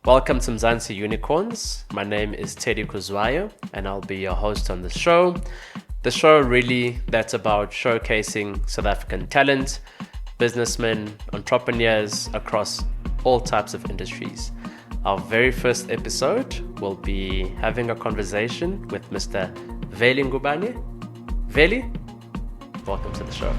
Welcome to Mzansi Unicorns. My name is Teddy Kuzwayo, and I'll be your host on the show. The show really that's about showcasing South African talent, businessmen, entrepreneurs across all types of industries. Our very first episode will be having a conversation with Mr. Veli Ngubane. Veli, welcome to the show.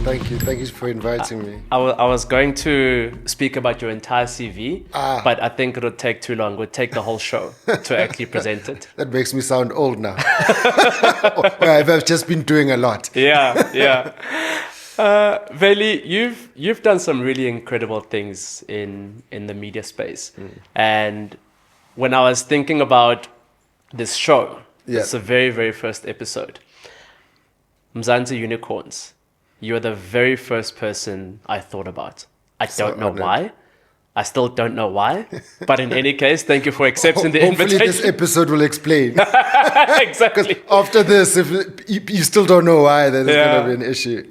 Thank you for inviting me. I was going to speak about your entire CV, but I think it would take too long. It would take the whole show to actually present it. That makes me sound old now. I've just been doing a lot. Yeah. Veli, you've done some really incredible things in the media space. And when I was thinking about this show, it's the very, very first episode, Mzansi Unicorns. You're the very first person I thought about. I don't know why. I still don't know why. But in any case, thank you for accepting the invitation. Hopefully this episode will explain. Exactly. After this, if you still don't know why, then it's going to be an issue.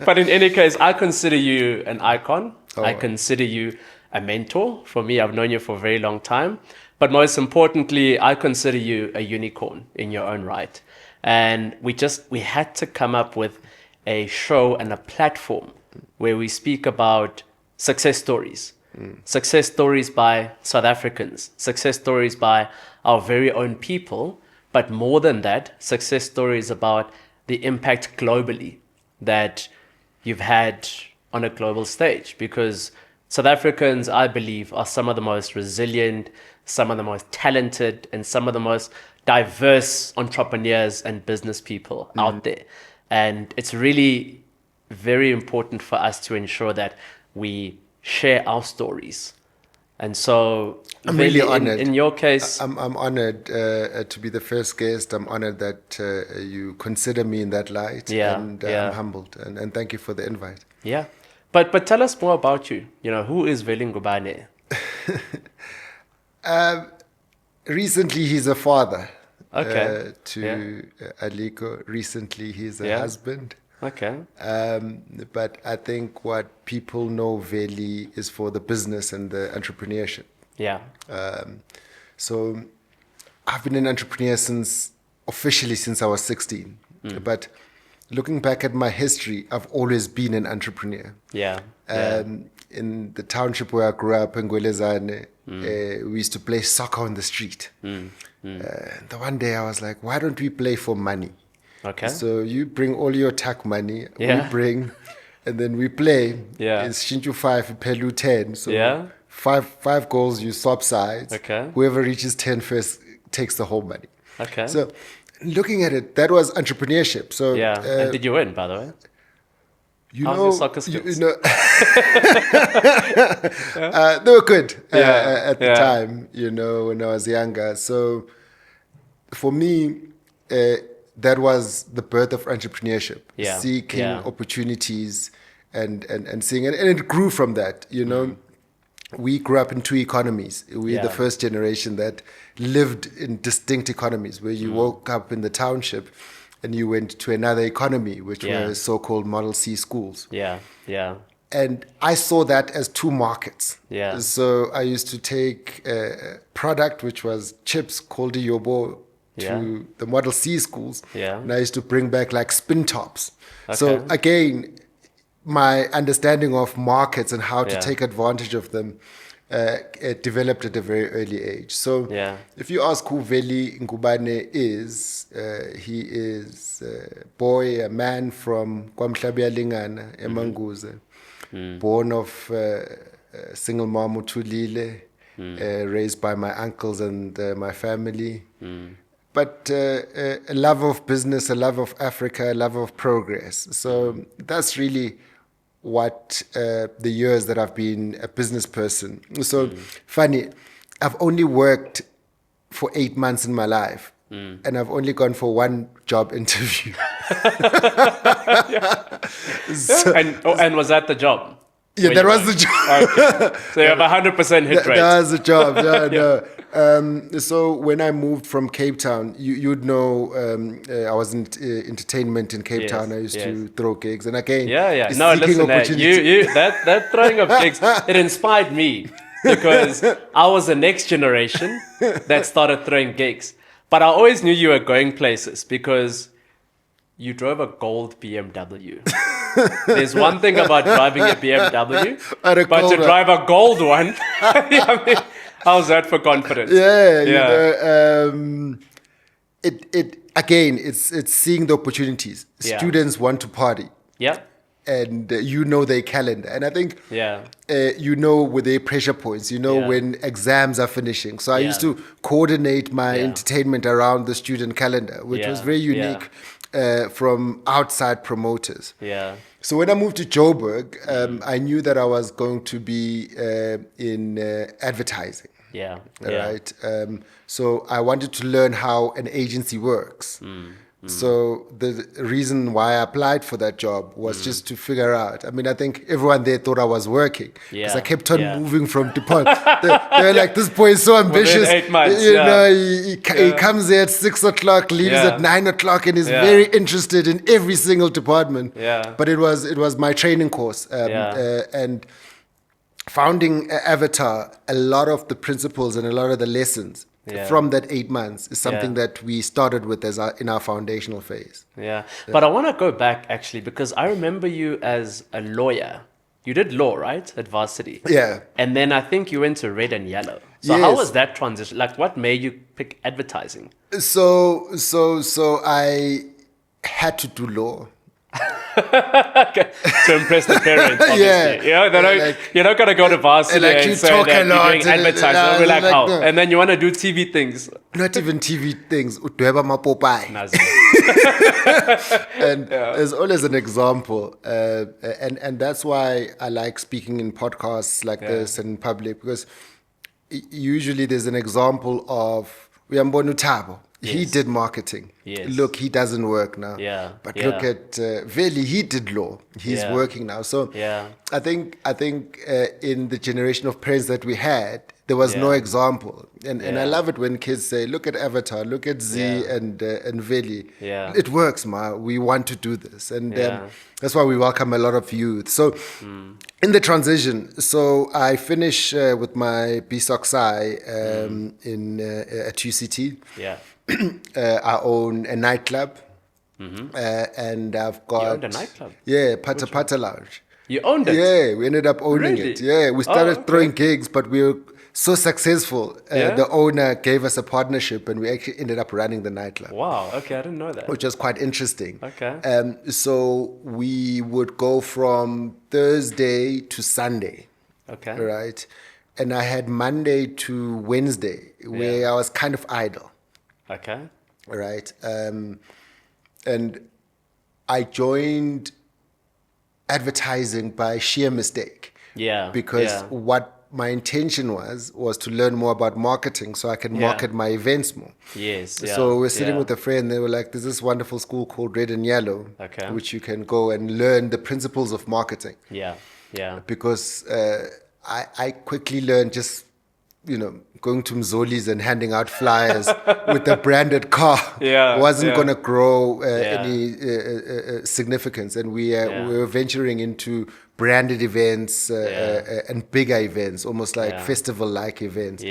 But in any case, I consider you an icon. I consider you a mentor. For me, I've known you for a very long time. But most importantly, I consider you a unicorn in your own right. And we had to come up with a show and a platform where we speak about success stories. Success stories by South Africans, success stories by our very own people, but more than that, success stories about the impact globally that you've had on a global stage. Because South Africans, I believe, are some of the most resilient, some of the most talented, and some of the most diverse entrepreneurs and business people out there. And it's really very important for us to ensure that we share our stories. And so I'm really honored. In your case, I'm honored to be the first guest. I'm honored that you consider me in that light. I'm humbled. And thank you for the invite. Yeah. But tell us more about you. Who is Veli Ngubane? Recently, he's a father. Okay. Aliko. Recently, he's a husband. Okay. But I think what people know Veli is for the business and the entrepreneurship. Yeah. So I've been an entrepreneur officially since I was 16. But looking back at my history, I've always been an entrepreneur. Yeah. In the township where I grew up in Gwelezane, we used to play soccer on the street. The one day I was like, why don't we play for money? Okay. So you bring all your tax money, we bring, and then we play. Yeah. It's Shinchu 5, Pelu 10. So 5 goals, you swap sides. Okay. Whoever reaches 10 first takes the whole money. Okay. So looking at it, that was entrepreneurship. So and did you win, by the way? How's your soccer skills? They were good at the time, when I was younger. So for me, that was the birth of entrepreneurship, seeking opportunities and seeing, and it grew from that, We grew up in 2 economies. We're the first generation that lived in distinct economies, where you woke up in the township and you went to another economy, which were so-called Model C schools. Yeah. And I saw that as 2 markets. Yeah. So I used to take a product, which was chips called Yobo, to the Model C schools. Yeah. And I used to bring back like spin tops. Okay. So again, my understanding of markets and how to take advantage of them it developed at a very early age. So if you ask who Veli Ngubane is, he is a man from KwaMhlabyaLingana, eManguze, born of a single mom uThulile, raised by my uncles and my family. But a love of business, a love of Africa, a love of progress. So that's really what the years that I've been a business person. So funny, I've only worked for 8 months in my life, and I've only gone for 1 job interview. And was that the job? Yeah, that was the job. Okay. So you have 100% hit rate. That was the job. Yeah, no. So when I moved from Cape Town, you'd know I was in entertainment in Cape Town. I used to throw gigs, and again, No, listen, that throwing of gigs, it inspired me because I was the next generation that started throwing gigs. But I always knew you were going places because you drove a gold BMW. There's one thing about driving a BMW, but to drive a gold one, I mean, how's that for confidence? Yeah. You know, it's seeing the opportunities. Yeah. Students want to party. Yeah. And you know their calendar. And I think you know with their pressure points, you know when exams are finishing. So I used to coordinate my entertainment around the student calendar, which was very unique from outside promoters. Yeah. So when I moved to Joburg, I knew that I was going to be in advertising. Yeah. Right. So I wanted to learn how an agency works. So the reason why I applied for that job was just to figure out. I mean, I think everyone there thought I was working because I kept on moving from department. They were like, "This boy is so ambitious." Within 8 months, you know, he comes there at 6 o'clock, leaves at 9 o'clock, and is very interested in every single department. Yeah. But it was my training course, and founding Avatar. A lot of the principles and a lot of the lessons. From that 8 months is something that we started with in our foundational phase. But I want to go back actually because I remember you as a lawyer. You did law, right? At varsity. Yeah. And then I think you went to red and yellow. So how was that transition? Like what made you pick advertising? So I had to do law. Okay. To impress the parents, obviously. You're not going to go to varsity and say that you're doing advertising. We're like, how? No. And then you want to do TV things. Not even TV things. And there's always an example. And that's why I like speaking in podcasts like this and in public, because usually there's an example of Uyambona Thabo. He did marketing. Look, he doesn't work now. But look at Veli, he did law. He's working now. So I think in the generation of parents that we had, there was no example. And I love it when kids say, look at Avatar, look at Z and Veli. It works, ma. We want to do this. And that's why we welcome a lot of youth. So in the transition, so I finish with my BSOC at UCT. I own a nightclub, and I've got... You owned a nightclub? Yeah, Pata Pata Lounge. You owned it? Yeah, we ended up owning it. Yeah, we started throwing gigs, but we were so successful. The owner gave us a partnership, and we actually ended up running the nightclub. Wow, okay, I didn't know that. Which was quite interesting. Okay. So we would go from Thursday to Sunday. Okay. Right? And I had Monday to Wednesday, where I was kind of idle. Okay. Right. And I joined advertising by sheer mistake. Because what my intention was to learn more about marketing so I can market my events more. So we're sitting with a friend. They were like, there's this wonderful school called Red and Yellow, which you can go and learn the principles of marketing. Because I quickly learned just, going to Mzoli's and handing out flyers with a branded car wasn't going to grow any significance. And we were venturing into branded events and bigger events, almost like festival-like events.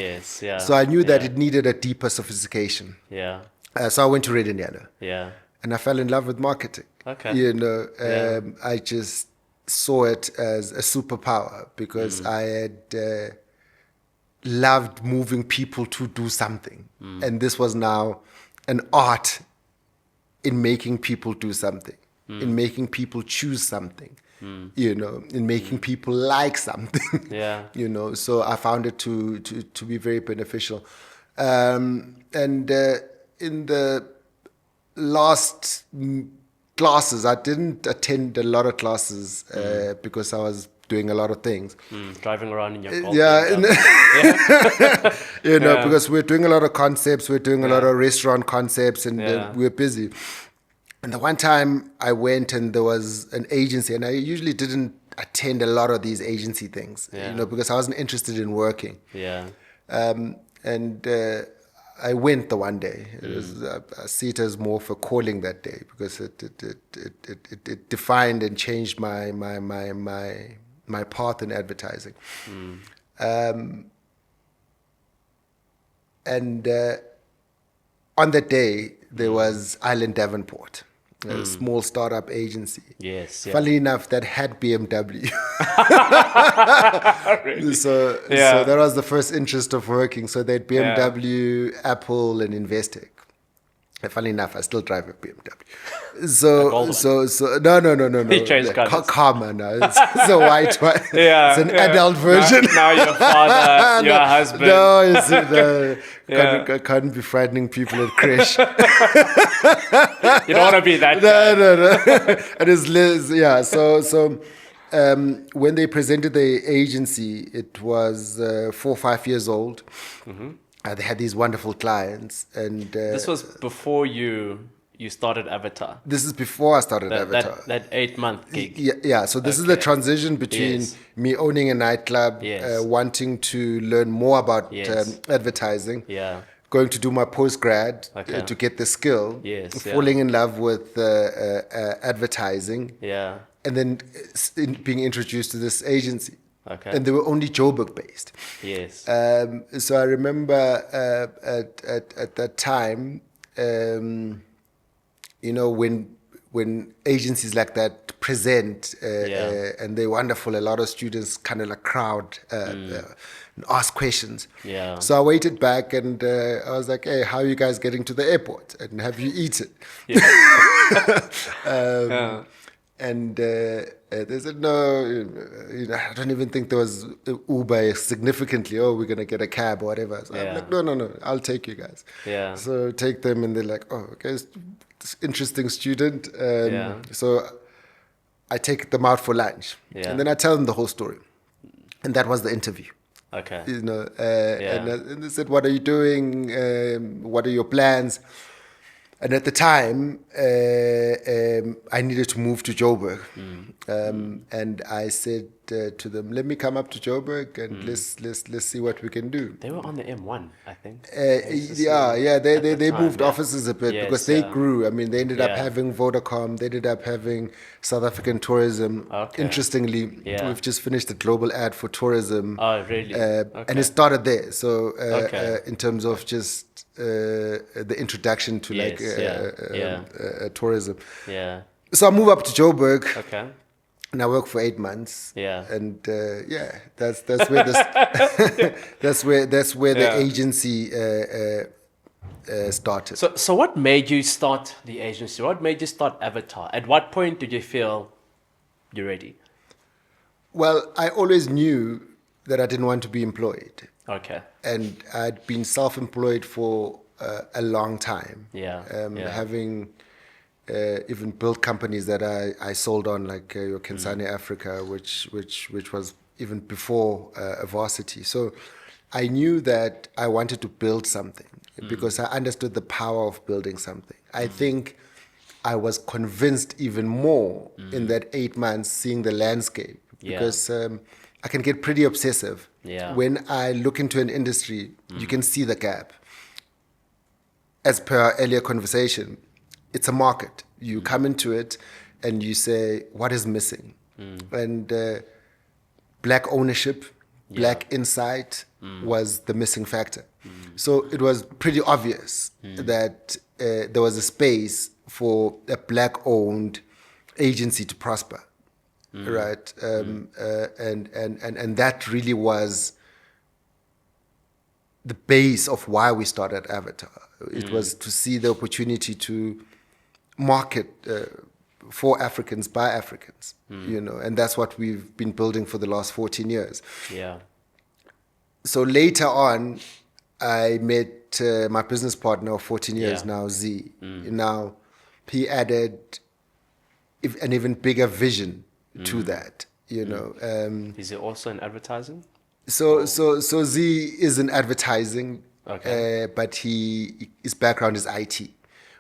So I knew that it needed a deeper sophistication. So I went to Red and Yellow. And I fell in love with marketing. I just saw it as a superpower because I had... loved moving people to do something. And this was now an art in making people do something, in making people choose something, in making people like something. So I found it to be very beneficial. And in the last classes, I didn't attend a lot of classes because I was doing a lot of things. Driving around in your car. Because we're doing a lot of concepts, we're doing a lot of restaurant concepts, and we're busy. And the one time I went and there was an agency, and I usually didn't attend a lot of these agency things, because I wasn't interested in working. Yeah. And I went the one day. It was, I see it as more of a calling that day, because it defined and changed my path in advertising. And on that day, there was Island Davenport, a small startup agency. Yes. Yeah. Funnily enough, that had BMW. Really? So that was the first interest of working. So they had BMW, Apple, and Investec. And funnily enough, I still drive a BMW. So no. He changed colors. Karma, no. It's a white one. Yeah, it's an adult version. Now your father, your husband. No, can't be frightening people at crash. You don't want to be that guy. No. And it's Liz, yeah. So when they presented the agency, it was 4 or 5 years old. Mm-hmm. They had these wonderful clients, and this was before you started Avatar. This is before I started Avatar. That 8-month gig. Yeah. So this is the transition between me owning a nightclub, wanting to learn more about advertising. Yeah. Going to do my postgrad to get the skill. Yes. Falling in love with advertising. Yeah. And then being introduced to this agency. Okay. And they were only Joburg based. Yes. So I remember at that time, when agencies like that present and they're wonderful, a lot of students kind of like crowd and ask questions. Yeah. So I waited back and I was like, "Hey, how are you guys getting to the airport? And have you eaten?" Yeah. And they said, no, I don't even think there was Uber significantly. Oh, we're going to get a cab or whatever. So I'm like, no, I'll take you guys. Yeah. So take them and they're like, oh, okay, this interesting student. So I take them out for lunch. Yeah. And then I tell them the whole story. And that was the interview. Okay. And they said, what are you doing? What are your plans? And at the time, I needed to move to Joburg. And I said to them, let me come up to Joburg and let's see what we can do. They were on the M1, I think. They moved offices a bit because they grew. I mean, they ended up having Vodacom. They ended up having South African tourism. Okay. Interestingly, we've just finished a global ad for tourism. Oh, really? And it started there. So in terms of just the introduction to tourism. Yeah. So I move up to Joburg. Okay. And I work for 8 months. Yeah. And that's where this that's where the agency started. So what made you start the agency? What made you start Avatar? At what point did you feel you're ready? Well, I always knew that I didn't want to be employed. Okay. And I'd been self-employed for a long time. Yeah. Having even built companies that I sold on, like your Kansani Africa, which was even before Varsity. So I knew that I wanted to build something because I understood the power of building something. I think I was convinced even more in that 8 months seeing the landscape because I can get pretty obsessive. Yeah. When I look into an industry, you can see the gap. As per our earlier conversation, it's a market. You come into it and you say, what is missing? And black ownership, black insight was the missing factor. So it was pretty obvious that there was a space for a black-owned agency to prosper. Right, and that really was the base of why we started Avatar. It was to see the opportunity to market for Africans by Africans, and that's what we've been building for the last 14 years. Yeah. So later on, I met my business partner of 14 years now, Z. Now, he added an even bigger vision to that, Is he also in advertising? So Z is in advertising, but his background is IT,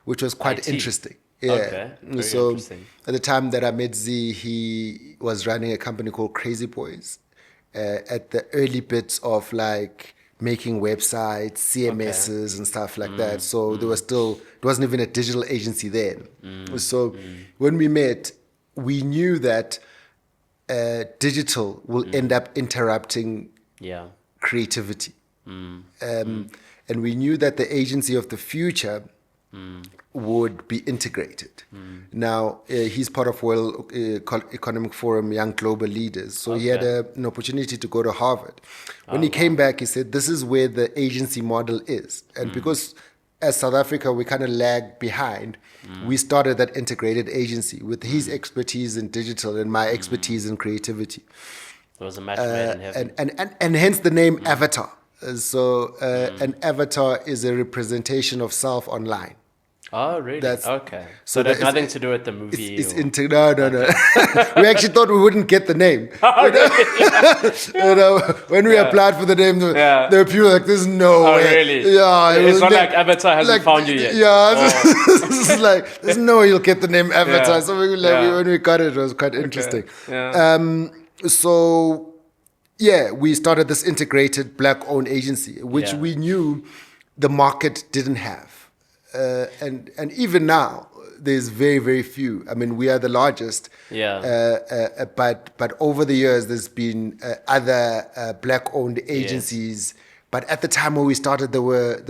which was quite interesting. Yeah. Okay. Very So interesting. at the time that I met Z, he was running a company called Crazy Boys. At the early bits of like making websites, CMSs, and stuff like that. So there was still, it wasn't even a digital agency then. So when we met, we knew that digital will end up interrupting Yeah. creativity. And we knew that the agency of the future would be integrated. Now, he's part of World Economic Forum Young Global Leaders. So he had an opportunity to go to Harvard. When he came back, he said, this is where the agency model is. And because as South Africa, we kind of lag behind, we started that integrated agency with his expertise in digital and my expertise in creativity. It was a match made in heaven. And hence the name Avatar. So an avatar is a representation of self online. Oh, really? Okay. So So there's nothing to do with the movie. No. We actually thought we wouldn't get the name. When we applied for the name, there were people like, "There's no way." Really? Yeah, It's not like Avatar hasn't found you yet. Yeah, it's like there's no way you'll get the name Avatar. Yeah. So when we got it, it was quite interesting. Yeah. So yeah, we started this integrated black-owned agency, which we knew the market didn't have. And even now, there's very, very few. I mean, we are the largest. Yeah. But over the years, there's been other black-owned agencies. But at the time when we started, there were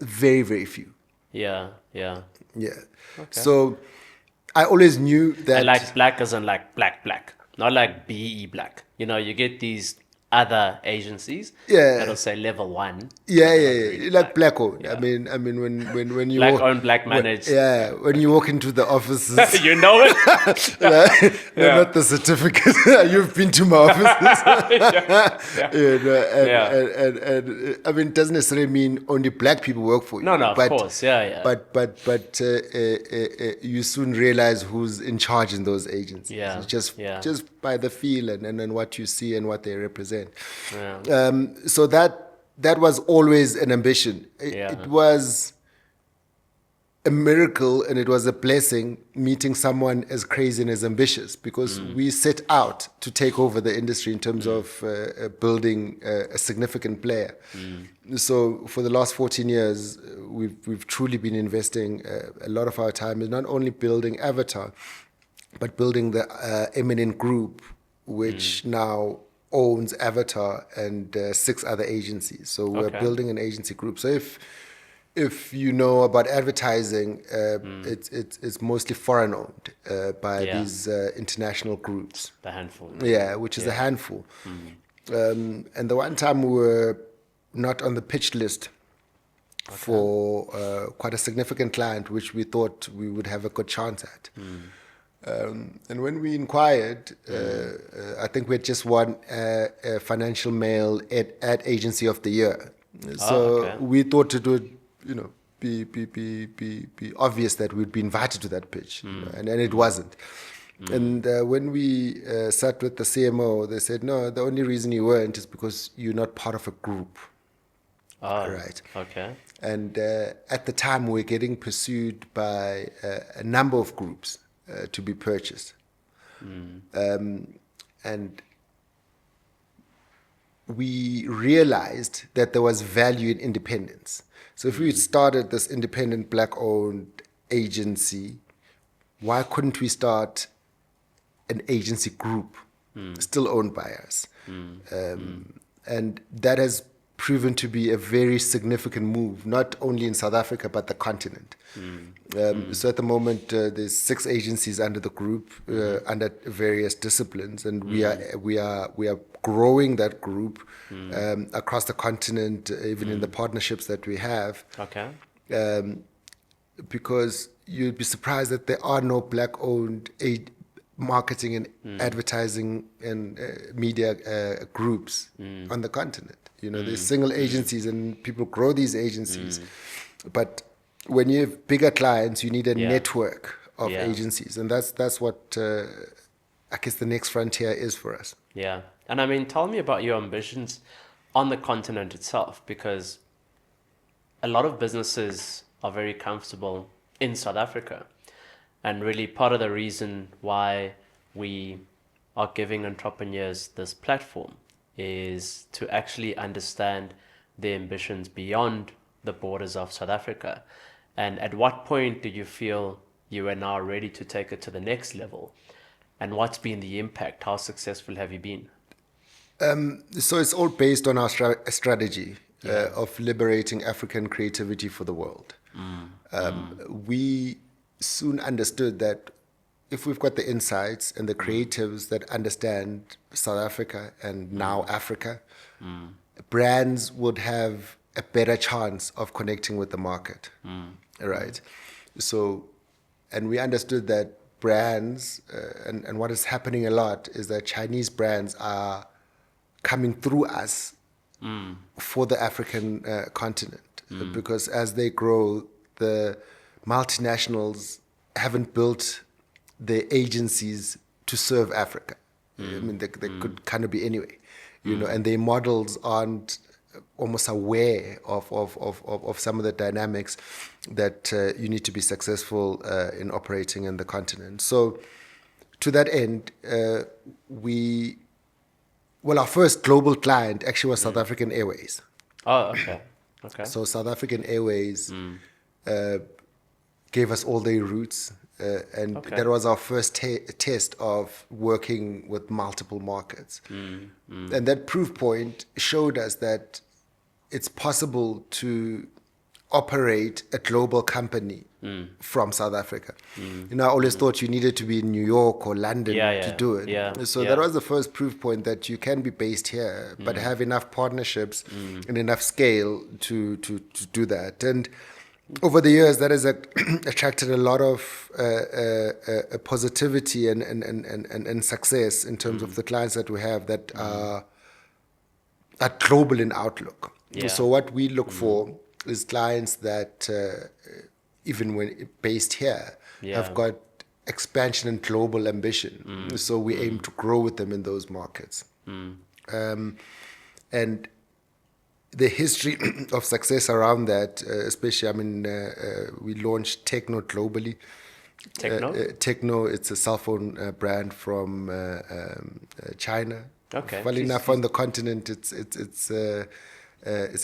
very, very few. Yeah. Yeah. So I always knew that. And like black isn't like black, not like BE black. You know, you get these other agencies that'll say level 1. Yeah. Like black owned. Yeah. I mean when you black owned, black managed. When you walk into the offices, you know it. Not the certificate. You've been to my offices. And I mean, it doesn't necessarily mean only black people work for you. No, of course, yeah. But you soon realize who's in charge in those agencies. Yeah. Just by the feel and what you see and what they represent. Yeah. So that was always an ambition. It was a miracle and it was a blessing meeting someone as crazy and as ambitious, because we set out to take over the industry in terms of building a significant player. So for the last 14 years, we've truly been investing a lot of our time in not only building Avatar, but building the Eminent Group, which now owns Avatar and 6 other agencies. So we're building an agency group. So if you know about advertising, it's mostly foreign owned by these international groups. The handful. Yeah, which is a handful. And the one time we were not on the pitch list for quite a significant client, which we thought we would have a good chance at. And when we inquired, I think we had just won a Financial Mail ad agency of the year. So we thought to do it, be obvious that we'd be invited to that pitch, and it wasn't. And when we sat with the CMO, they said, no, the only reason you weren't is because you're not part of a group. Right. Okay. And at the time, we were getting pursued by a number of groups to be purchased. And we realized that there was value in independence. So if we had started this independent black-owned agency, why couldn't we start an agency group still owned by us? And that has proven to be a very significant move, not only in South Africa, but the continent. So at the moment, there's 6 agencies under the group, under various disciplines, and we are growing that group across the continent, even in the partnerships that we have. Okay. Because you'd be surprised that there are no black-owned marketing and advertising and media groups on the continent. There's single agencies and people grow these agencies. But when you have bigger clients, you need a network of agencies. And that's what I guess the next frontier is for us. Yeah. And I mean, tell me about your ambitions on the continent itself, because a lot of businesses are very comfortable in South Africa. And really part of the reason why we are giving entrepreneurs this platform is to actually understand their ambitions beyond the borders of South Africa. And at what point do you feel you are now ready to take it to the next level? And what's been the impact? How successful have you been? So it's all based on our strategy of liberating African creativity for the world. We soon understood that if we've got the insights and the creatives that understand South Africa and now Africa, brands would have a better chance of connecting with the market, right? So, and we understood that brands, and what is happening a lot is that Chinese brands are coming through us for the African continent, because as they grow, the multinationals haven't built their agencies to serve Africa. I mean, they could kind of be anyway, you know, and their models aren't almost aware of some of the dynamics that you need to be successful in operating in the continent. So to that end, our first global client actually was South African Airways. Oh, okay. Okay. So South African Airways gave us all their routes, and that was our first test of working with multiple markets. And that proof point showed us that it's possible to operate a global company from South Africa. You know, I always thought you needed to be in New York or London to do it. So that was the first proof point that you can be based here, but have enough partnerships and enough scale to do that. And over the years, that has attracted a lot of positivity and success in terms of the clients that we have that are global in outlook. So what we look for is clients that, even when based here, have got expansion and global ambition. So we aim to grow with them in those markets. And the history of success around that, especially, I mean, we launched Techno globally. Techno, it's a cell phone brand from China. Okay. Funnily enough, on the continent, it's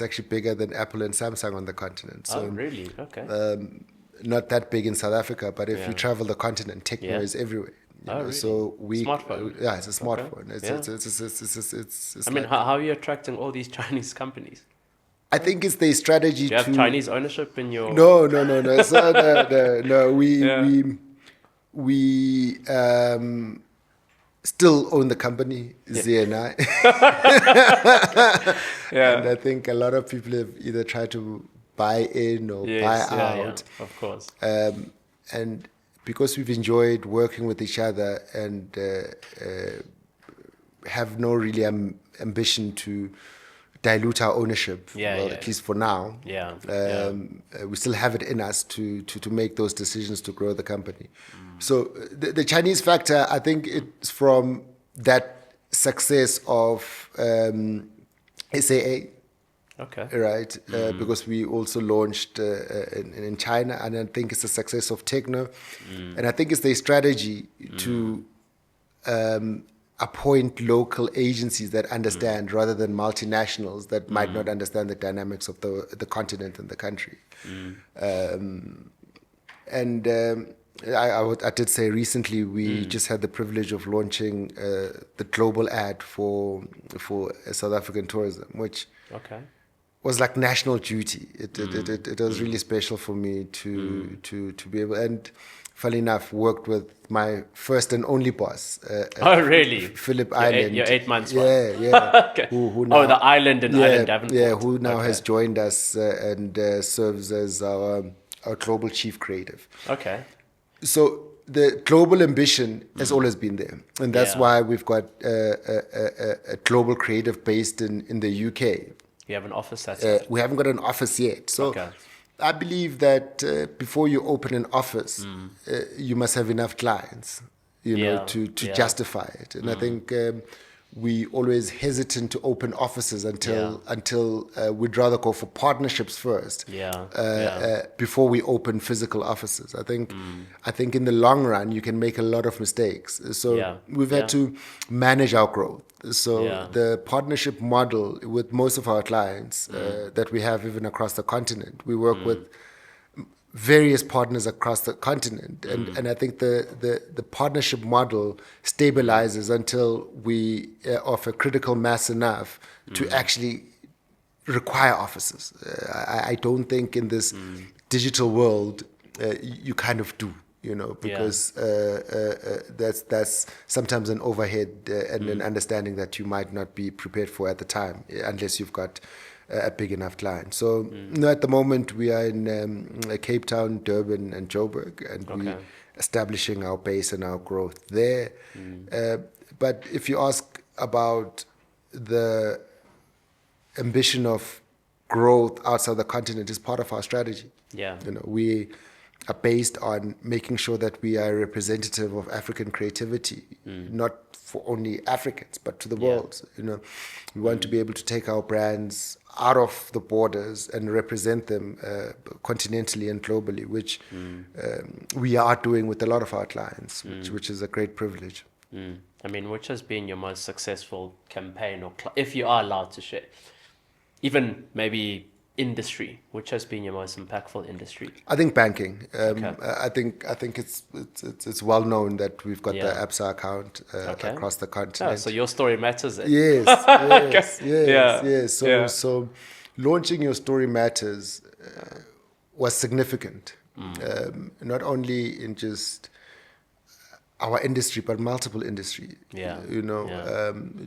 actually bigger than Apple and Samsung on the continent. So, oh, really? Okay. Not that big in South Africa, but if you travel the continent, Techno is everywhere. Really? So smartphone. It's a smartphone. Okay. It's I mean, how are you attracting all these Chinese companies? I think it's their strategy. Do you have Chinese ownership in your? No. So, no. We still own the company, Z and I. And I think a lot of people have either tried to buy in or buy out. Of course. And because we've enjoyed working with each other and have no really ambition to dilute our ownership, at least for now. We still have it in us to make those decisions to grow the company. So the Chinese factor, I think it's from that success of SAA. Okay. Right, because we also launched in China, and I think it's the success of Techno, and I think it's their strategy to appoint local agencies that understand rather than multinationals that might not understand the dynamics of the continent and the country. I did say recently we just had the privilege of launching the global ad for South African tourism, which was like national duty. It was really special for me to be able, and funnily enough, worked with my first and only boss. Really? Philip Island. Your 8 months. Yeah. Okay. Who now, the island and Island Davenport. Yeah, who now has joined us and serves as our global chief creative. Okay. So the global ambition has always been there, and that's why we've got a global creative based in the UK. You have an office we haven't got an office yet. So I believe that before you open an office, you must have enough clients, to justify it. And I think we always hesitant to open offices until we'd rather go for partnerships first before we open physical offices. I think in the long run you can make a lot of mistakes. So we've had to manage our growth. So the partnership model with most of our clients that we have even across the continent, we work with various partners across the continent, and I think the partnership model stabilizes until we offer critical mass enough to actually require offices. I don't think in this digital world you kind of do, because that's sometimes an overhead and an understanding that you might not be prepared for at the time, unless you've got a big enough client. So at the moment we are in Cape Town, Durban and Joburg, and we're establishing our base and our growth there. But if you ask about the ambition of growth outside the continent, is part of our strategy. We are based on making sure that we are representative of African creativity, not for only Africans, but to the world. We want to be able to take our brands out of the borders and represent them continentally and globally, which we are doing with a lot of our clients, which is a great privilege. I mean, which has been your most successful campaign, or if you are allowed to share, even maybe industry, which has been your most impactful industry? I think banking. I think it's well known that we've got the Absa account across the continent. So your story matters then. Yes. So launching Your Story Matters was significant, not only in just our industry, but multiple industry.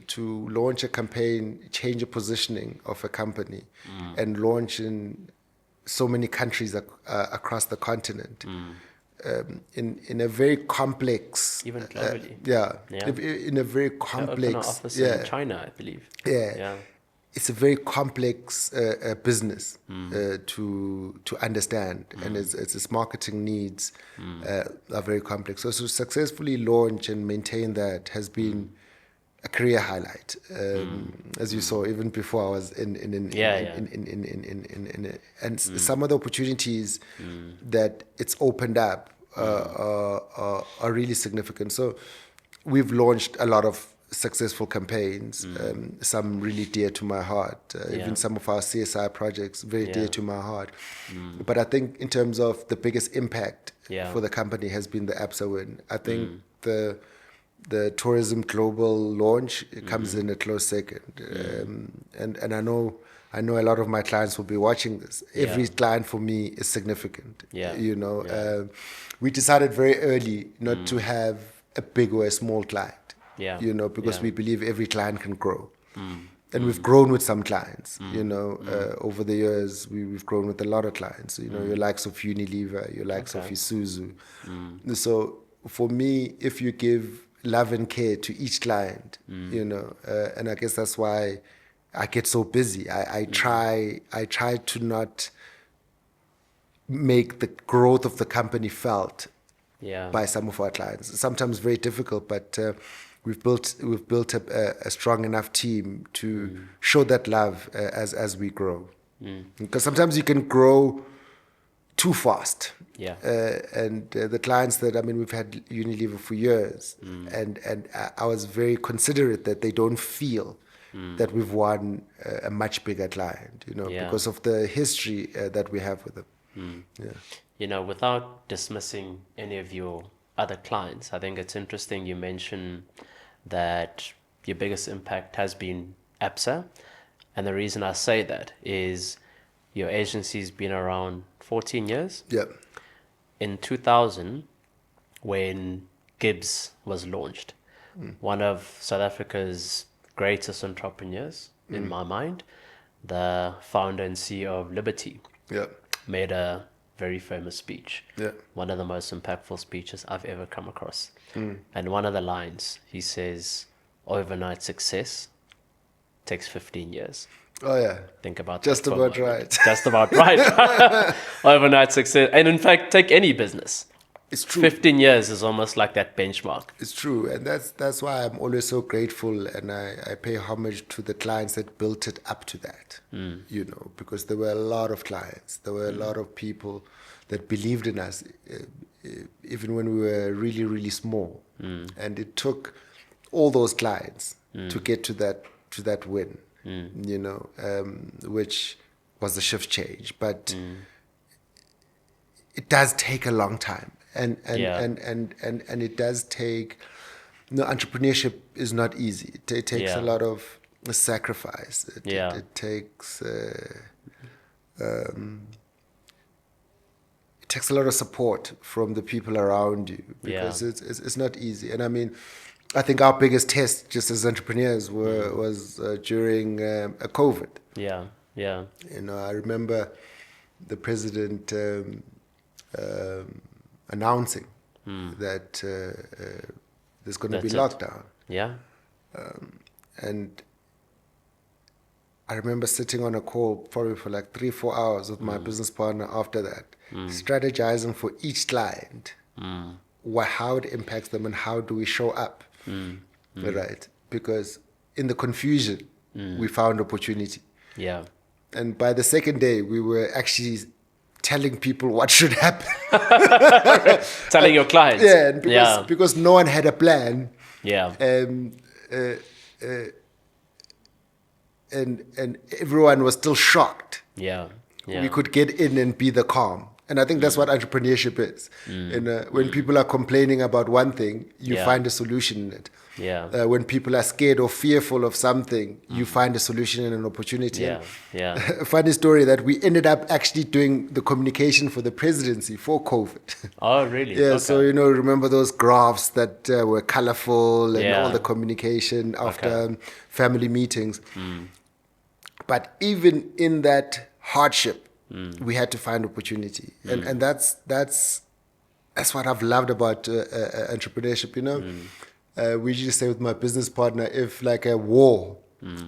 To launch a campaign, change a positioning of a company, and launch in so many countries across the continent, in a very complex, even globally. In a very complex. Open an office in China, I believe. It's a very complex business to understand, and its marketing needs are very complex. So to successfully launch and maintain that has been a career highlight, as you saw even before I was in and some of the opportunities that it's opened up are really significant. So we've launched a lot of successful campaigns, some really dear to my heart, even some of our CSI projects very dear to my heart. But I think in terms of the biggest impact for the company has been the Absa win. I think the tourism global launch comes in a close second, and I know a lot of my clients will be watching this. Every client for me is significant. We decided very early not to have a big or a small client. Because we believe every client can grow. And we've grown with some clients, over the years. We've grown with a lot of clients, your likes of Unilever, your likes of Isuzu. So for me, if you give love and care to each client, and I guess that's why I get so busy. I try to not make the growth of the company felt by some of our clients. Sometimes very difficult, but we've built up a strong enough team to show that love as we grow. Because sometimes you can grow too fast. And the clients that, we've had Unilever for years, and I was very considerate that they don't feel that we've won a much bigger client, because of the history that we have with them. Without dismissing any of your other clients, I think it's interesting you mention that your biggest impact has been Absa. And the reason I say that is your agency's been around 14 years. In 2000, when Gibbs was launched, one of South Africa's greatest entrepreneurs, in my mind, the founder and CEO of Liberty, made a very famous speech. One of the most impactful speeches I've ever come across. And one of the lines, he says, overnight success takes 15 years. Think about that. Just about right. Just about right. Overnight success. And in fact, take any business. It's true. 15 years is almost like that benchmark. It's true, and that's why I'm always so grateful, and I pay homage to the clients that built it up to that. Because there were a lot of clients, there were a lot of people that believed in us, even when we were really, really small, and it took all those clients to get to that win, which was a shift change, but it does take a long time. And it does take, entrepreneurship is not easy. It takes a lot of sacrifice. It takes a lot of support from the people around you, because it's not easy. And I mean, I think our biggest test just as entrepreneurs was during COVID. Yeah. I remember the president announcing that there's going to be lockdown. Yeah. And I remember sitting on a call probably for like 3-4 hours with my business partner after that, strategizing for each client, how it impacts them and how do we show up, right? Because in the confusion, we found opportunity. Yeah. And by the second day, we were actually telling people what should happen. Telling your clients. Yeah, and because no one had a plan. Yeah. And everyone was still shocked. Yeah. We could get in and be the calm. And I think that's what entrepreneurship is. And when people are complaining about one thing, you find a solution in it. Yeah. When people are scared or fearful of something, you find a solution and an opportunity. Yeah. A funny story that we ended up actually doing the communication for the presidency for COVID. Oh, really? Yeah. Okay. So, remember those graphs that were colorful and all the communication after family meetings. But even in that hardship, we had to find opportunity. And that's what I've loved about entrepreneurship, we usually say with my business partner, if like a war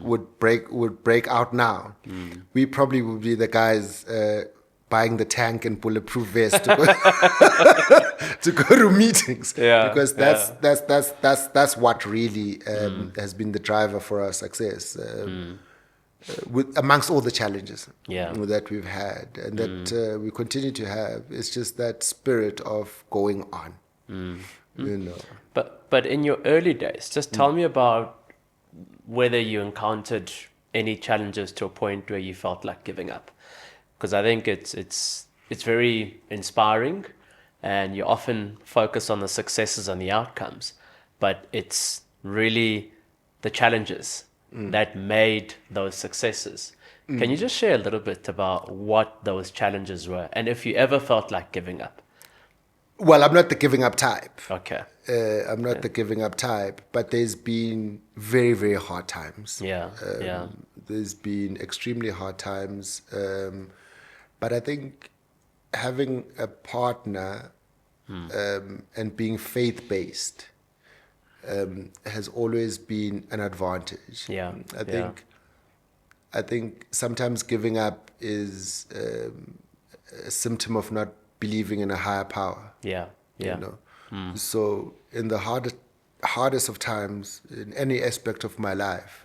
would break out now, we probably would be the guys buying the tank and bulletproof vest to go to meetings. Because that's what really has been the driver for our success. Amongst all the challenges that we've had and that we continue to have, it's just that spirit of going on. But in your early days, just tell me about whether you encountered any challenges to a point where you felt like giving up, because I think it's very inspiring, and you often focus on the successes and the outcomes, but it's really the challenges that made those successes. Can you just share a little bit about what those challenges were, and if you ever felt like giving up? Well, I'm not the giving up type. Okay. I'm not the giving up type, but there's been very, very hard times. There's been extremely hard times. But I think having a partner and being faith-based has always been an advantage. I think sometimes giving up is a symptom of not believing in a higher power. So in the hardest of times, in any aspect of my life,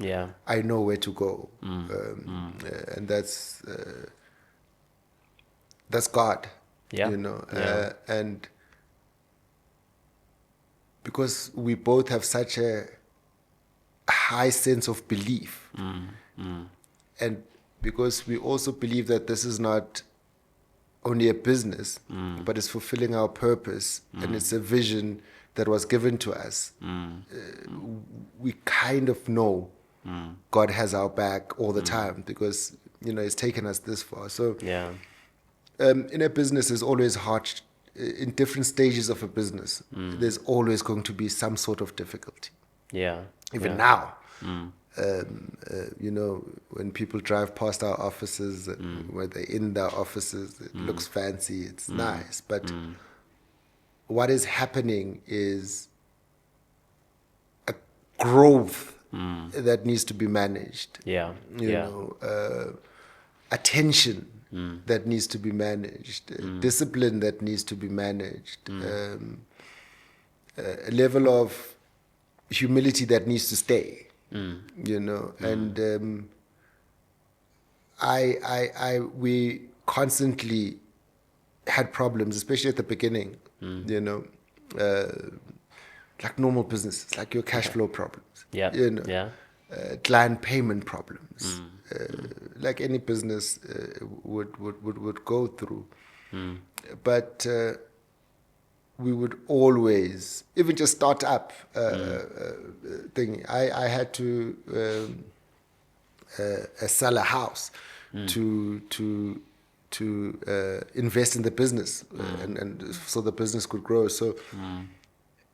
I know where to go, and that's God. And because we both have such a high sense of belief, and because we also believe that this is not only a business, but it's fulfilling our purpose, and it's a vision that was given to us. We kind of know God has our back all the time, because He's taken us this far. So in a business, it's always hard. In different stages of a business, there's always going to be some sort of difficulty. Even now. When people drive past our offices, when they're in their offices, it looks fancy, it's nice. But what is happening is a growth that needs to be managed. Attention that needs to be managed, discipline that needs to be managed, a level of humility that needs to stay, you know, and we constantly had problems, especially at the beginning, you know, like normal businesses, like your cash flow problems, you know, client payment problems, like any business would go through. But we would always, even just start up thing. I had to sell a house to invest in the business and so the business could grow. So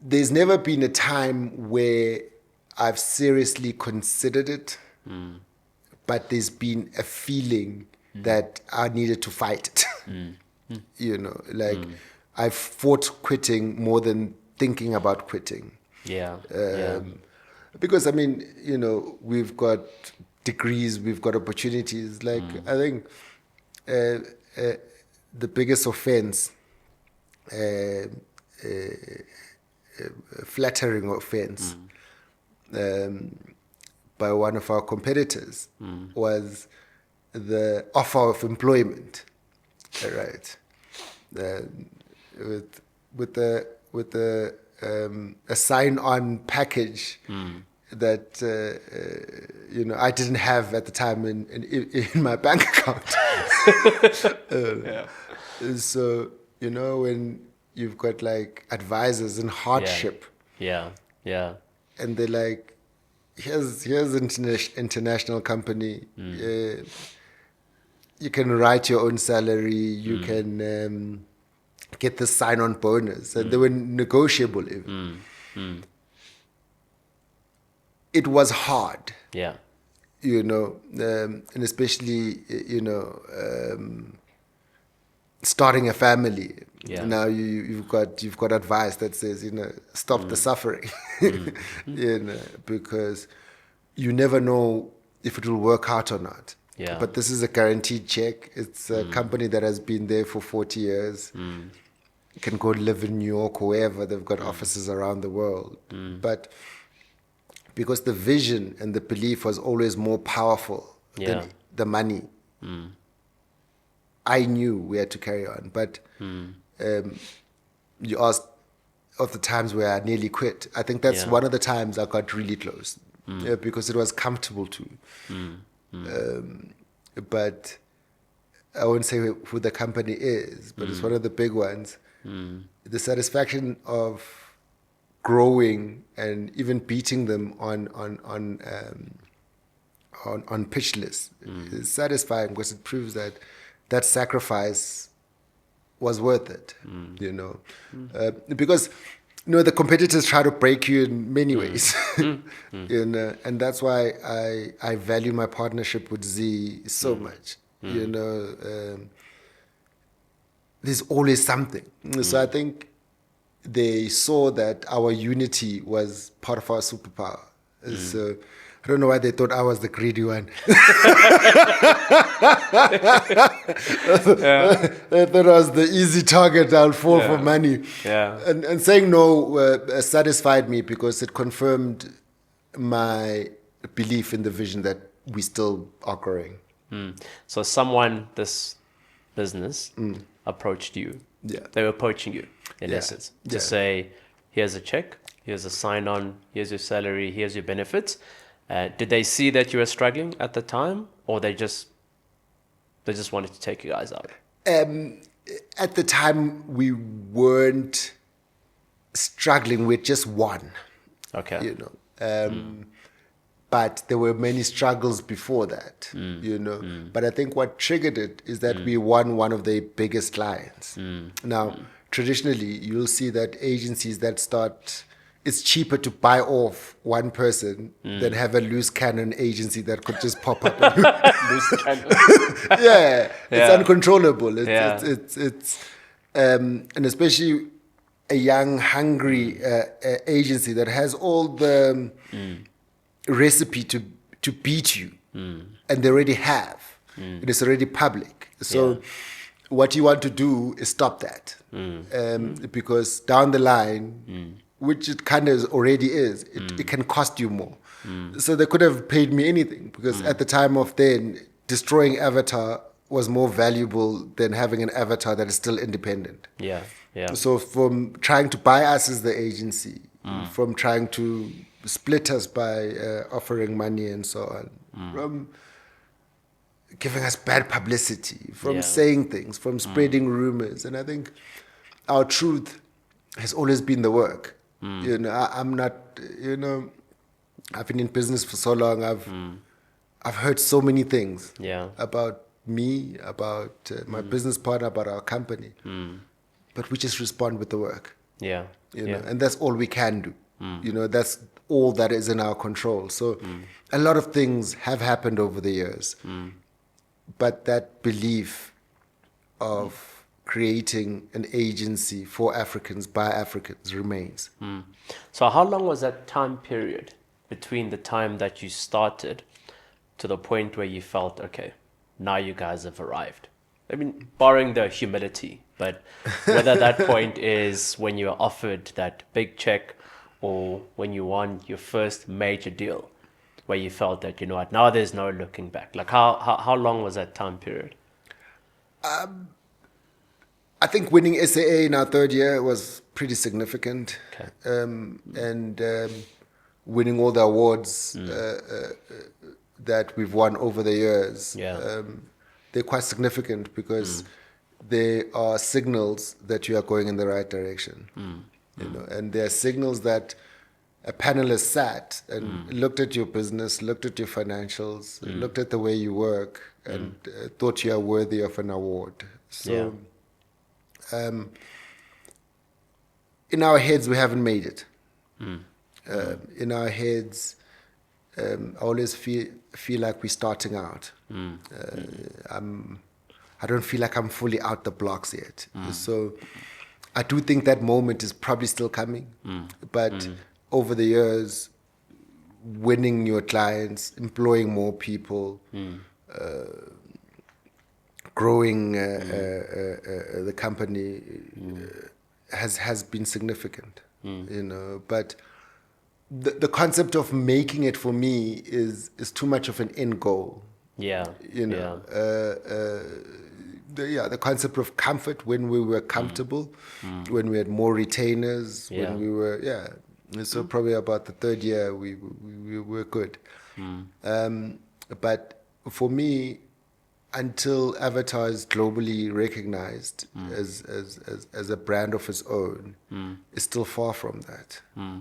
there's never been a time where I've seriously considered it, but there's been a feeling that I needed to fight it. You know, like I fought quitting more than thinking about quitting. Because I mean, you know, we've got degrees, we've got opportunities. Like I think the biggest offense, flattering offense, by one of our competitors was the offer of employment. Right, with the a sign-on package that you know I didn't have at the time in my bank account. So you know when you've got like advisors in hardship, and they're like, here's international company. You can write your own salary. You can get the sign-on bonus, and they were negotiable even. It was hard, you know, and especially you know starting a family. Now you've got advice that says, you know, stop the suffering, you know, because you never know if it will work out or not. But this is a guaranteed check. It's a company that has been there for 40 years. You can go live in New York or wherever. They've got offices around the world. But because the vision and the belief was always more powerful than the money, I knew we had to carry on. But you asked of the times where I nearly quit. I think that's one of the times I got really close because it was comfortable to. But I won't say who the company is, but it's one of the big ones. The satisfaction of growing and even beating them on pitch lists is satisfying because it proves that sacrifice was worth it. You know, because you know the competitors try to break you in many ways. You know, and that's why I value my partnership with Z so much. You know, there's always something. So I think they saw that our unity was part of our superpower. So I don't know why they thought I was the greedy one. They thought I was the easy target. I'll fall for money. And saying no satisfied me because it confirmed my belief in the vision that we still are growing. So this business approached you. They were approaching you in essence to say, here's a check, here's a sign-on, here's your salary, here's your benefits. Did they see that you were struggling at the time, or they just wanted to take you guys out? At the time, we weren't struggling. We just won. Okay. You know, but there were many struggles before that. You know, but I think what triggered it is that we won one of their biggest clients. Now, traditionally, you'll see that agencies that start. It's cheaper to buy off one person than have a loose cannon agency that could just pop up. Loose cannon. It's uncontrollable. It's and especially a young, hungry agency that has all the recipe to beat you, and they already have. It is already public. So what you want to do is stop that. Because down the line, which it kind of already is, it can cost you more. So they could have paid me anything, because at the time of then, destroying Avatar was more valuable than having an Avatar that is still independent. Yeah, yeah. So from trying to buy us as the agency, from trying to split us by offering money and so on, from giving us bad publicity, from saying things, from spreading rumors. And I think our truth has always been the work. You know, I'm not, you know, I've been in business for so long. I've heard so many things about me, about my business partner, about our company. But we just respond with the work. You know, and that's all we can do. You know, that's all that is in our control. So a lot of things have happened over the years. But that belief of creating an agency for Africans by Africans remains. So how long was that time period between the time that you started to the point where you felt, okay, now you guys have arrived? I mean, barring the humility, but whether that point is when you were offered that big check or when you won your first major deal, where you felt that, you know what, now there's no looking back. Like how long was that time period? I think winning SAA in our third year was pretty significant. Winning all the awards that we've won over the years, they're quite significant, because they are signals that you are going in the right direction. You know, and they're signals that a panelist sat and looked at your business, looked at your financials, looked at the way you work, and thought you are worthy of an award. So in our heads, we haven't made it. In our heads, I always feel like we're starting out. I don't feel like I'm fully out the blocks yet. So I do think that moment is probably still coming. But over the years, winning your clients, employing more people, growing the company has been significant. You know, but the concept of making it for me is too much of an end goal. You know, the concept of comfort, when we were comfortable, when we had more retainers, when we were, so probably about the third year we were good. But for me, until Avatar is globally recognized as a brand of its own, it's still far from that.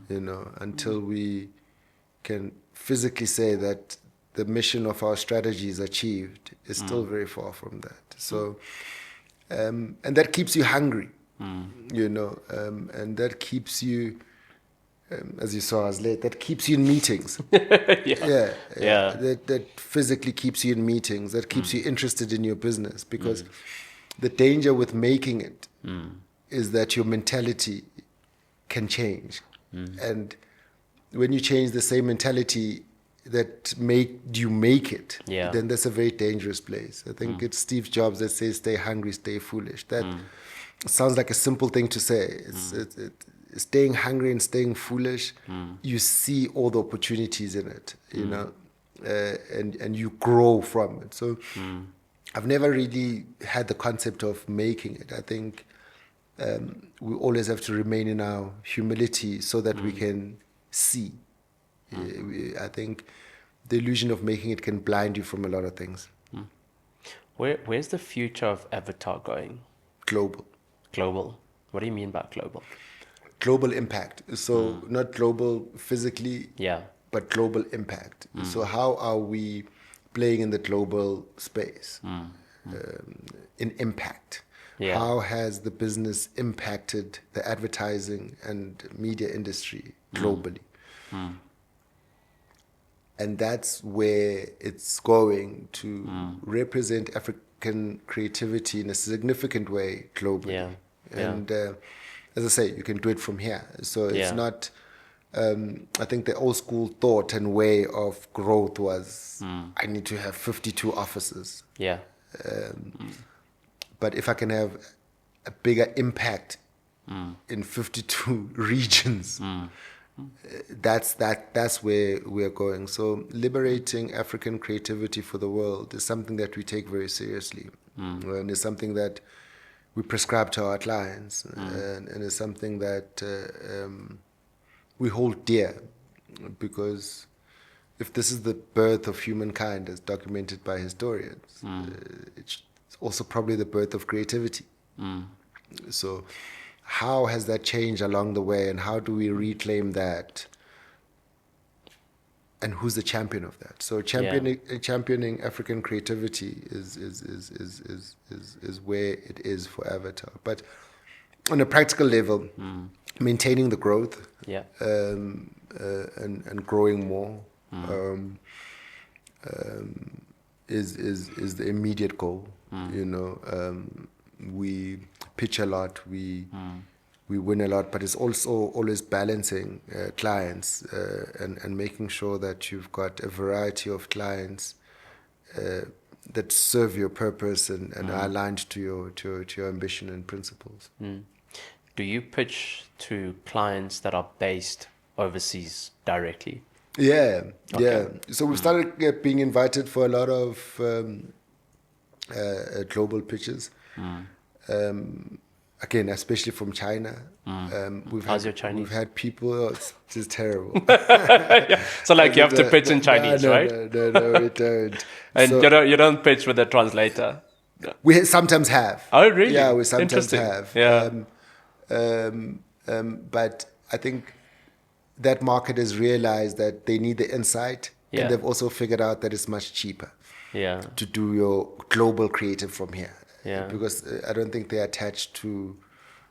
You know, until we can physically say that the mission of our strategy is achieved, is still very far from that. So, and that keeps you hungry, you know, and that keeps you, as you saw, I was late, that keeps you in meetings. That physically keeps you in meetings, that keeps you interested in your business, because the danger with making it is that your mentality can change. And when you change the same mentality that made you make it, then that's a very dangerous place. I think it's Steve Jobs that says, stay hungry, stay foolish. That sounds like a simple thing to say. It's staying hungry and staying foolish, you see all the opportunities in it, you know, and you grow from it. So I've never really had the concept of making it. I think we always have to remain in our humility so that we can see. I think the illusion of making it can blind you from a lot of things. Where's the future of Avatar going? Global. Global. What do you mean by global? Global impact. So not global physically, but global impact. So how are we playing in the global space in impact? How has the business impacted the advertising and media industry globally? And that's where it's going to represent African creativity in a significant way globally. And as I say, you can do it from here. So it's not I think the old school thought and way of growth was, I need to have 52 offices. Yeah. But if I can have a bigger impact in 52 regions, that's where we're going. So liberating African creativity for the world is something that we take very seriously. And it's something that we prescribe to our clients, and it's something that we hold dear, because if this is the birth of humankind as documented by historians, it's also probably the birth of creativity. So how has that changed along the way, and how do we reclaim that? And who's the champion of that? So championing African creativity is where it is for Avatar. But on a practical level, maintaining the growth, and growing more, is the immediate goal. You know, we pitch a lot, we win a lot, but it's also always balancing clients and making sure that you've got a variety of clients that serve your purpose and are aligned to your ambition and principles. Do you pitch to clients that are based overseas directly? Yeah. So we've started being invited for a lot of global pitches. Again, especially from China. How's your Chinese? We've had people, it's just terrible. So like you have to pitch in Chinese, right? No, we don't. And so, you don't pitch with a translator? We sometimes have. Oh, really? Yeah, we sometimes have. Yeah. But I think that market has realized that they need the insight, and they've also figured out that it's much cheaper to do your global creative from here. Because I don't think they're attached to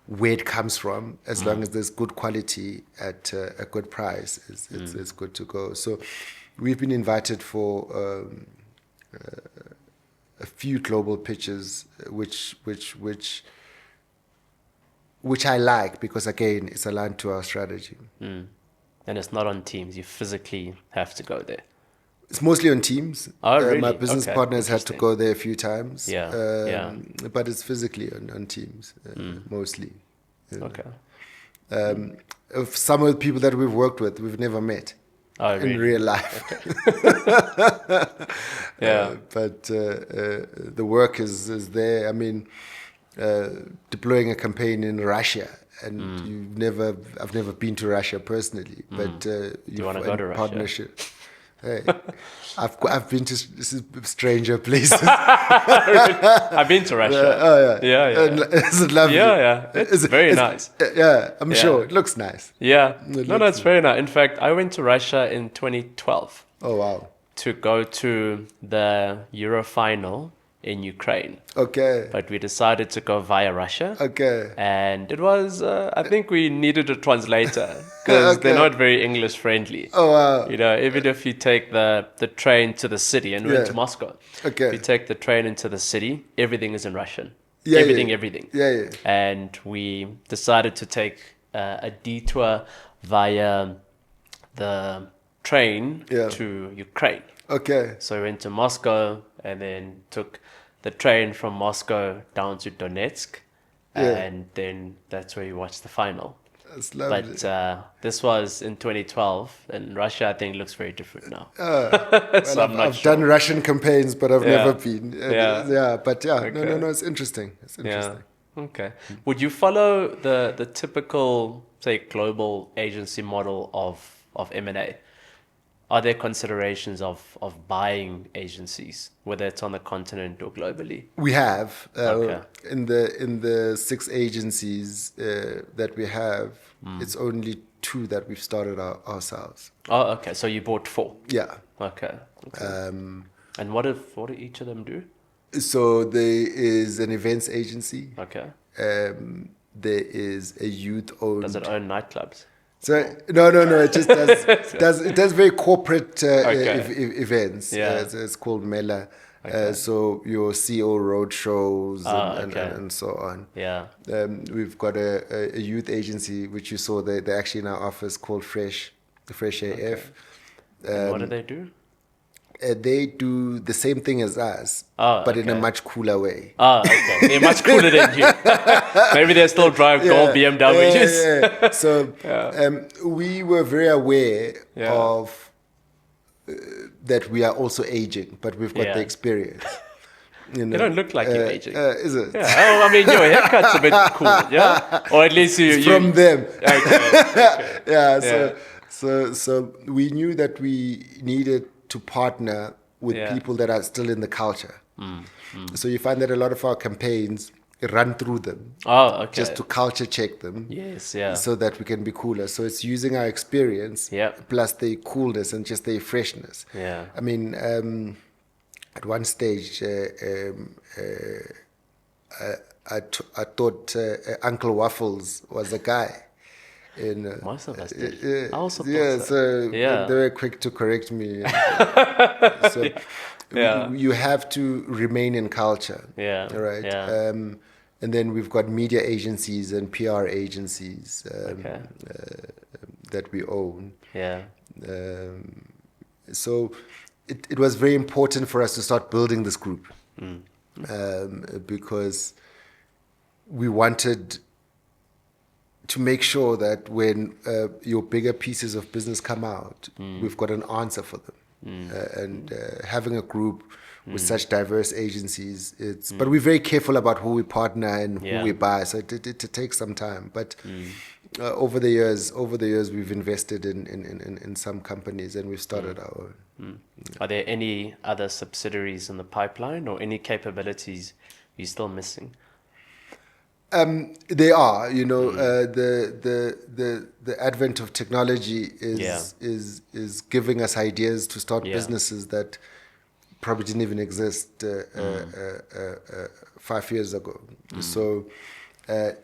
where it comes from. As long as there's good quality at a good price, it's good to go. So we've been invited for a few global pitches, which I like, because again, it's aligned to our strategy. And it's not on Teams. You physically have to go there. It's mostly on Teams. Oh, really? My business partners had to go there a few times. But it's physically on Teams, mostly. Of some of the people that we've worked with, we've never met in real life. But the work is there. I mean, deploying a campaign in Russia, and I've never been to Russia personally, but you want to go to Russia? Partnership. Hey, I've been to stranger places. I've been to Russia. Is it lovely? It's very nice. I'm sure it looks nice. It's very nice. In fact, I went to Russia in 2012. Oh wow! To go to the Euro final in Ukraine. Okay. But we decided to go via Russia. Okay. And it was, I think we needed a translator, because they're not very English friendly. Oh, wow. You know, even if you take the train to the city, and we went to Moscow. Okay. If you take the train into the city, everything is in Russian. Everything. Yeah. And we decided to take a detour via the train to Ukraine. Okay. So we went to Moscow and then took the train from Moscow down to Donetsk, and then that's where you watched the final. That's lovely. But this was in 2012, and Russia, I think, looks very different now. So I've done Russian campaigns, but I've never been. No, it's interesting. It's interesting. Okay. Would you follow the typical, say, global agency model of M&A? Are there considerations of buying agencies, whether it's on the continent or globally? We have. In the 6 agencies that we have, it's only 2 that we've started ourselves. Oh, okay. So you bought 4? Yeah. Okay. And what do each of them do? So there is an events agency. Okay. There is a youth-owned... Does it own nightclubs? So no. It just does very corporate events. It's called Mela. So your CEO road shows and so on. Yeah. We've got a youth agency which you saw. They're actually in our office, called Fresh. Fresh AF. And what do they do? They do the same thing as us, but in a much cooler way. Okay. They're much cooler than you. Maybe they still drive gold BMWs. So we were very aware of that we are also aging, but we've got the experience. You don't look like you're aging. Is it? Yeah. Oh, I mean, your haircut's a bit cool, yeah? Or at least you... From them. Okay. Yeah, so we knew that we needed to partner with people that are still in the culture. So you find that a lot of our campaigns run through them. Oh, okay. Just to culture check them. Yes, yeah. So that we can be cooler. So it's using our experience plus the coolness and just the freshness. Yeah. I mean, at one stage, I thought Uncle Waffles was a guy. Most of us did. I also thought so they were quick to correct me. So you have to remain in culture. Yeah. Right. Yeah. And then we've got media agencies and PR agencies that we own. Yeah. So it was very important for us to start building this group because we wanted to make sure that when your bigger pieces of business come out, we've got an answer for them. And having a group with such diverse agencies, but we're very careful about who we partner and who we buy. So it takes some time. But over the years, we've invested in some companies and we've started our own. Are there any other subsidiaries in the pipeline or any capabilities you're still missing? They are, the advent of technology is giving us ideas to start businesses that probably didn't even exist 5 years ago. So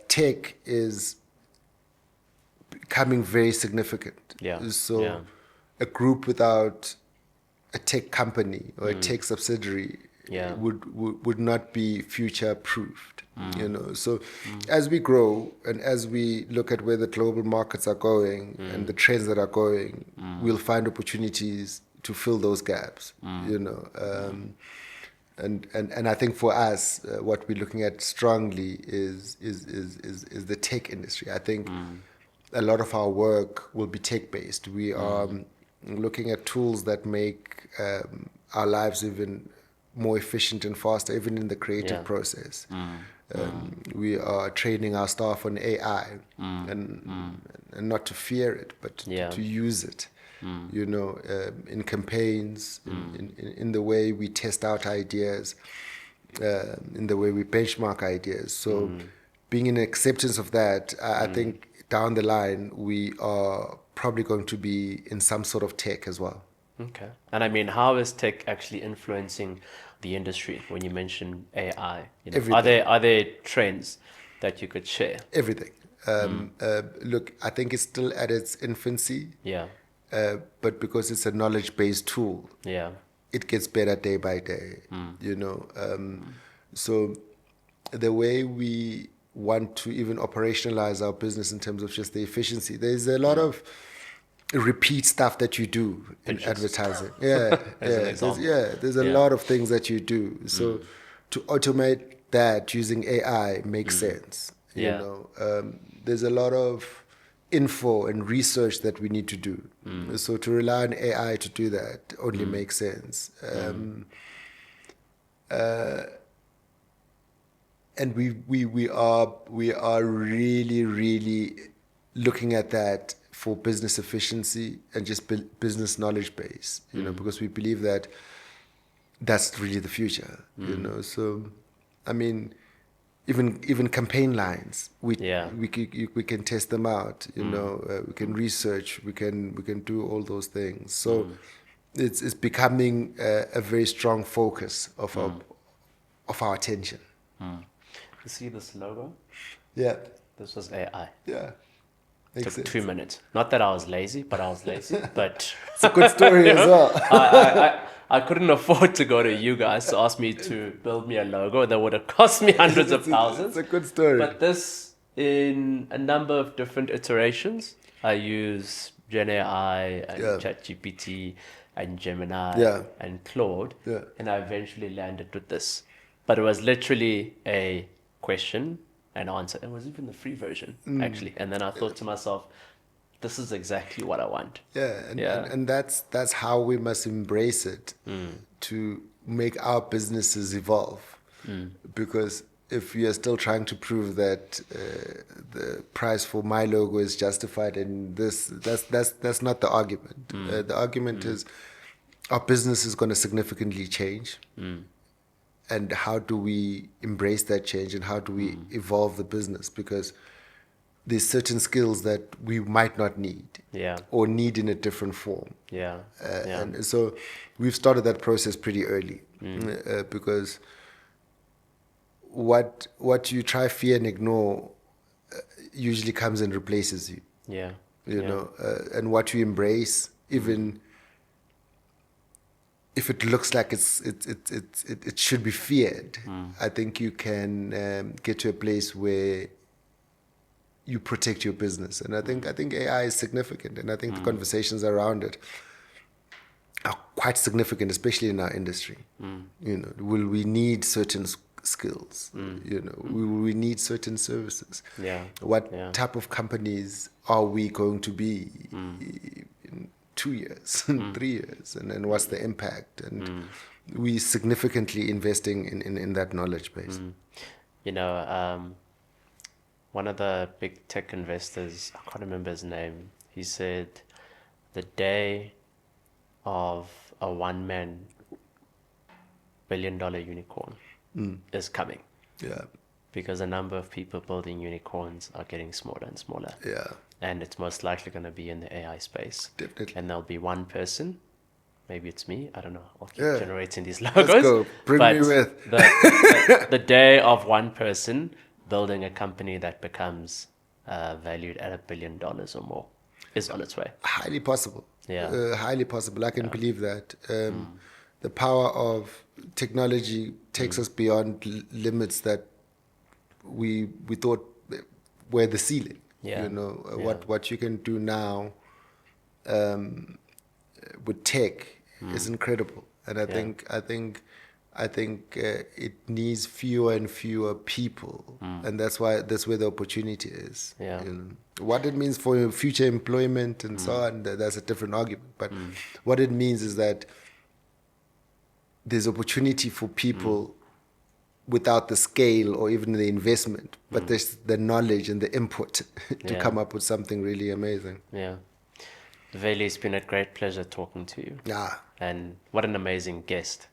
tech is becoming very significant. So a group without a tech company or a tech subsidiary would not be future proofed. So as we grow and as we look at where the global markets are going and the trends that are going, we'll find opportunities to fill those gaps. And I think for us, what we're looking at strongly is the tech industry. I think a lot of our work will be tech based. We are looking at tools that make our lives even more efficient and faster, even in the creative process. We are training our staff on AI and not to fear it, but to use it, in campaigns, in the way we test out ideas, in the way we benchmark ideas. So being in acceptance of that, I think down the line, we are probably going to be in some sort of tech as well. Okay. And I mean, how is tech actually influencing the industry when you mention AI? Are there trends that you could share? Everything. Look, I think it's still at its infancy. Yeah. But because it's a knowledge-based tool, it gets better day by day. So the way we want to even operationalize our business in terms of just the efficiency, there's a lot of repeat stuff that you do in advertising. There's a lot of things that you do. So to automate that using AI makes sense. There's a lot of info and research that we need to do. So to rely on AI to do that only makes sense. And we are really, really looking at that for business efficiency and just business knowledge base, because we believe that that's really the future, So, I mean, even campaign lines, we can test them out, we can research, we can do all those things. So, it's becoming a very strong focus of our attention. You see this logo? Yeah. This was AI. Yeah. It took 2 minutes. Not that I was lazy, but I was lazy. But it's a good story as well. I couldn't afford to go to you guys to ask me to build me a logo that would have cost me hundreds of thousands. It's a good story. But this, in a number of different iterations, I use Gen AI and ChatGPT and Gemini and Claude. And I eventually landed with this. But it was literally a question and answer. It was even the free version, actually. And then I thought to myself, this is exactly what I want. And that's how we must embrace it to make our businesses evolve. Because if we are still trying to prove that the price for my logo is justified in this, that's not the argument. The argument is our business is going to significantly change. And how do we embrace that change, and how do we evolve the business? Because there's certain skills that we might not need or need in a different form. And so we've started that process pretty early because what you try, fear, and ignore usually comes and replaces you. You know, and what you embrace, even if it looks like it should be feared, I think you can get to a place where you protect your business. And I think AI is significant, and I think the conversations around it are quite significant, especially in our industry. You know, will we need certain skills? You know, will we need certain services? What type of companies are we going to be in 2 years, 3 years, and then what's the impact? And we significantly investing in that knowledge base. You know, one of the big tech investors, I can't remember his name, he said the day of a one-man billion-dollar unicorn is coming. Because the number of people building unicorns are getting smaller and smaller. And it's most likely going to be in the AI space. Definitely. And there'll be one person, maybe it's me, I don't know, I'll keep generating these logos. Let's go, bring me with. The day of one person building a company that becomes valued at $1 billion or more is on its way. Highly possible. Highly possible. I can believe that. The power of technology takes us beyond limits that we thought were the ceiling. You know, what you can do now with tech is incredible. And I think it needs fewer and fewer people, and that's where the opportunity is. You know? What it means for future employment and so on, that's a different argument. But what it means is that there's opportunity for people without the scale or even the investment, but there's the knowledge and the input to come up with something really amazing. Veli, it's been a great pleasure talking to you. And what an amazing guest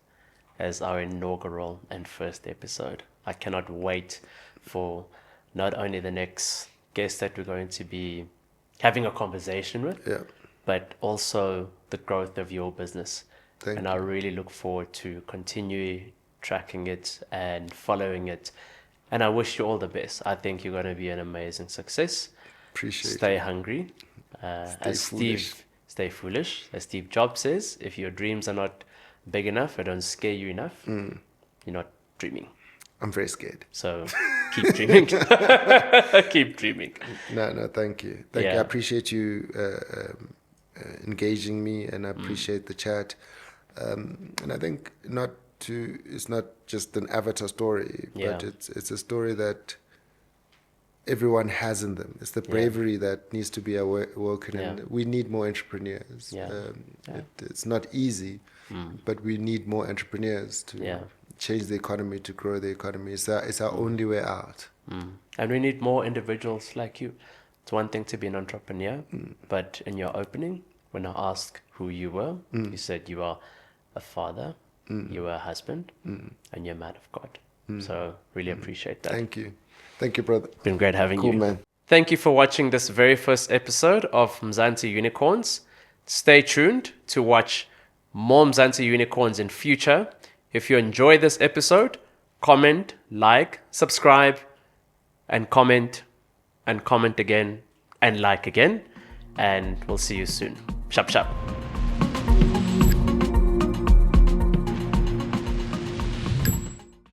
as our inaugural and first episode. I cannot wait for not only the next guest that we're going to be having a conversation with, but also the growth of your business. And I really look forward to continue tracking it and following it. And I wish you all the best. I think you're going to be an amazing success. Appreciate it. Stay hungry. Stay foolish. As Steve Jobs says, if your dreams are not big enough or don't scare you enough, you're not dreaming. I'm very scared. So keep dreaming. Keep dreaming. No, thank you. Thank you. I appreciate you engaging me, and I appreciate the chat. And I think it's not just an avatar story, but it's a story that everyone has in them. It's the bravery that needs to be awoken, and we need more entrepreneurs. It's not easy, but we need more entrepreneurs to change the economy, to grow the economy. It's our only way out. And we need more individuals like you. It's one thing to be an entrepreneur, but in your opening, when I asked who you were, you said you are a father, you are a husband, and you're a man of God. So really appreciate that. Thank you. Thank you, brother. Been great having you. Cool, man. Thank you for watching this very first episode of Mzansi Unicorns. Stay tuned to watch more Mzansi Unicorns in future. If you enjoyed this episode, comment, like, subscribe, and comment again, and like again. And we'll see you soon. Shap shap.